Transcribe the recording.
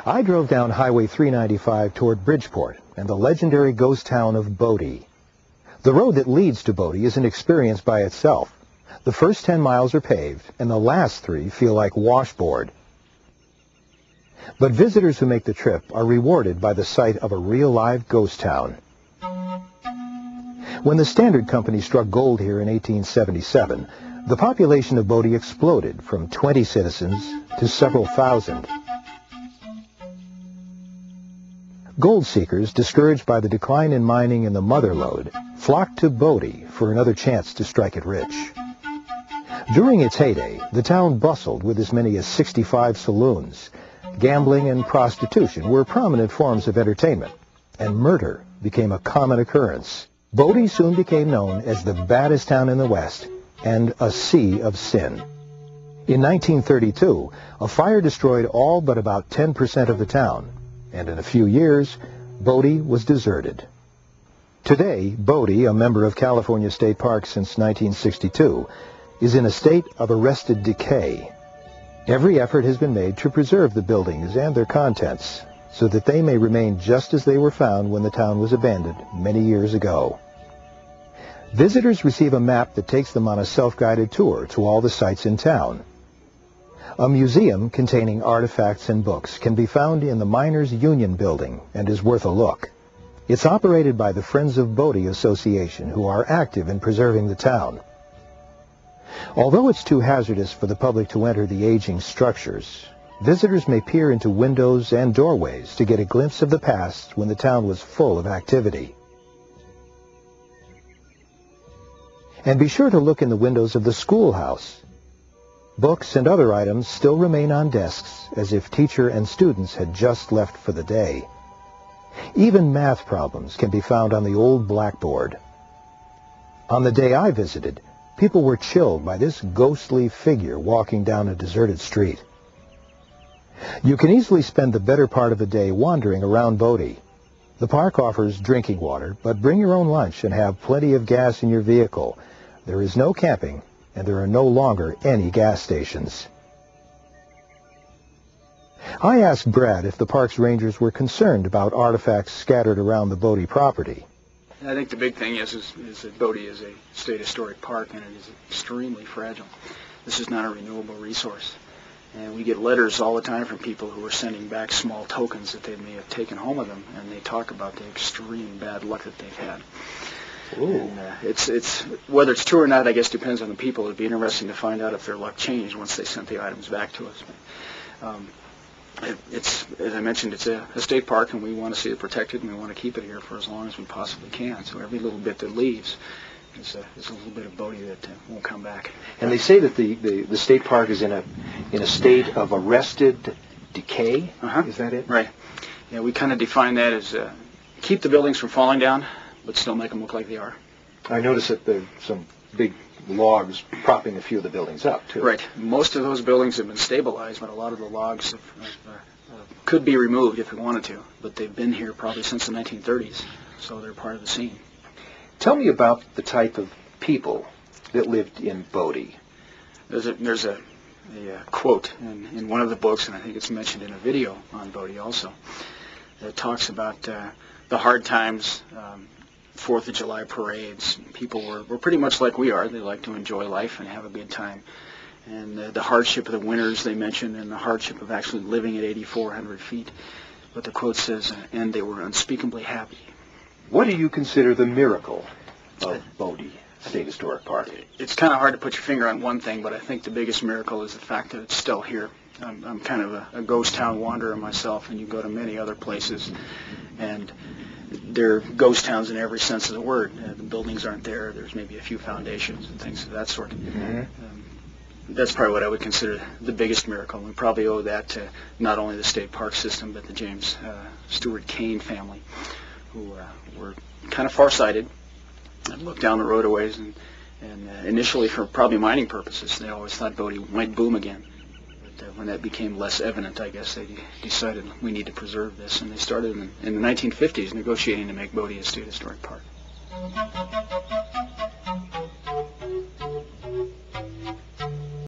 I drove down Highway 395 toward Bridgeport and the legendary ghost town of Bodie. The road that leads to Bodie is an experience by itself. The first 10 miles are paved, and the last 3 feel like washboard. But visitors who make the trip are rewarded by the sight of a real live ghost town. When the Standard Company struck gold here in 1877, the population of Bodie exploded from 20 citizens to several thousand. Gold seekers, discouraged by the decline in mining in the Mother Lode, flocked to Bodie for another chance to strike it rich. During its heyday, the town bustled with as many as 65 saloons. Gambling and prostitution were prominent forms of entertainment, and murder became a common occurrence. Bodie soon became known as the baddest town in the West and a sea of sin. In 1932, a fire destroyed all but about 10% of the town, and in a few years, Bodie was deserted. Today, Bodie, a member of California State Park since 1962, is in a state of arrested decay. Every effort has been made to preserve the buildings and their contents so that they may remain just as they were found when the town was abandoned many years ago. Visitors receive a map that takes them on a self-guided tour to all the sites in town. A museum containing artifacts and books can be found in the Miners Union Building and is worth a look. It's operated by the Friends of Bodie Association, who are active in preserving the town. Although it's too hazardous for the public to enter the aging structures, visitors may peer into windows and doorways to get a glimpse of the past when the town was full of activity. And be sure to look in the windows of the schoolhouse. Books and other items still remain on desks as if teacher and students had just left for the day. Even math problems can be found on the old blackboard. On the day I visited, people were chilled by this ghostly figure walking down a deserted street. You can easily spend the better part of a day wandering around Bodie. The park offers drinking water, but bring your own lunch and have plenty of gas in your vehicle. There is no camping, and there are no longer any gas stations. I asked Brad if the park's rangers were concerned about artifacts scattered around the Bodie property. I think the big thing is that Bodie is a state historic park, and it is extremely fragile. This is not a renewable resource. And we get letters all the time from people who are sending back small tokens that they may have taken home with them, and they talk about the extreme bad luck that they've had. And, it's whether it's true or not, I guess, depends on the people. It'd be interesting to find out if their luck changed once they sent the items back to us. It's, as I mentioned, it's a state park, and we want to see it protected, and we want to keep it here for as long as we possibly can. So every little bit that leaves is a little bit of Bodie that won't come back. And they say that the state park is in a state of arrested decay. Is that it? Right. Yeah, we kind of define that as keep the buildings from falling down, but still make them look like they are. I noticed that there's some big logs propping a few of the buildings up, too. Right. Most of those buildings have been stabilized, but a lot of the logs could be removed if we wanted to. But they've been here probably since the 1930s, so they're part of the scene. Tell me about the type of people that lived in Bodie. There's a quote in one of the books, and I think it's mentioned in a video on Bodie also, that talks about the hard times, 4th of July parades. People were pretty much like we are. They like to enjoy life and have a good time. And the hardship of the winters they mentioned, and the hardship of actually living at 8,400 feet. But the quote says, and they were unspeakably happy. What do you consider the miracle of Bodie State Historic Park? It's kind of hard to put your finger on one thing, but I think the biggest miracle is the fact that it's still here. I'm kind of a ghost town wanderer myself, and you go to many other places, and they're ghost towns in every sense of the word. The buildings aren't there. There's maybe a few foundations and things of that sort. That's probably what I would consider the biggest miracle. We probably owe that to not only the state park system, but the James Stewart Kane family, who were kind of farsighted and looked down the road a ways, and initially for probably mining purposes, they always thought Bodie might boom again. But when that became less evident, I guess they decided we need to preserve this, and they started in the 1950s negotiating to make Bodie a state historic park.